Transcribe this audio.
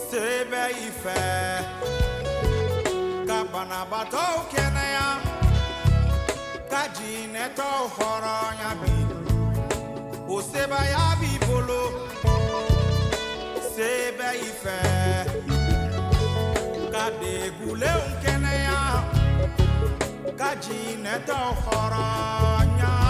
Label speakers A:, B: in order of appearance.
A: Sebe ife Kabana bato kenaya Kaji neto horo nyabi Oseba ya bibolo Sebe ife Kade gule unkenaya Kaji neto horo nyabi